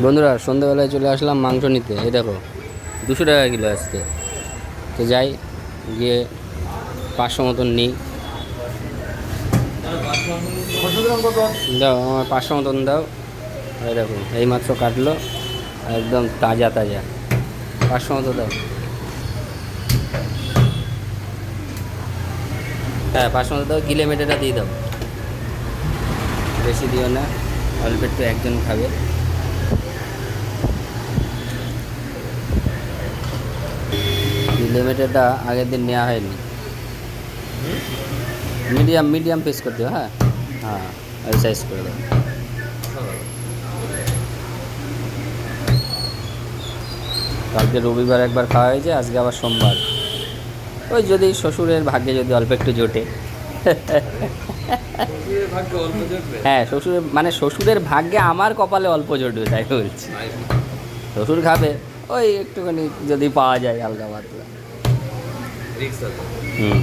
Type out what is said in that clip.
বন্ধুরা সন্ধ্যাবেলায় চলে আসলাম মাংস নিতে। এই দেখো 200 টাকা কিলো আজকে। তো যাই গিয়ে 500 মতন নিই। দাও আমার 500 মতন দাও। এই দেখো এইমাত্র কাটলো, একদম তাজা তাজা। 500 মতো দাও। হ্যাঁ 500 মতো দাও। গিলে মেটেটা দিয়ে দাও, বেশি দিও না, অল্প একটু, একজন খাবে। লিমিটেডটা আগের দিন নেওয়া হয়নি। মিডিয়াম মিডিয়াম পিস করে দিও। হ্যাঁ হ্যাঁ ওই সাইজ করে দাও। কালকে রবিবার একবার খাওয়া হয়েছে, আজকে আবার সোমবার। ওই যদি শ্বশুরের ভাগ্যে যদি অল্প একটু জোটে। হ্যাঁ শ্বশুরের মানে শ্বশুরের ভাগ্যে আমার কপালে অল্প জোটবে, তাই বলছি। শ্বশুর খাবে, ওই একটুখানি যদি পাওয়া যায় হালকা পাতলা। হুম।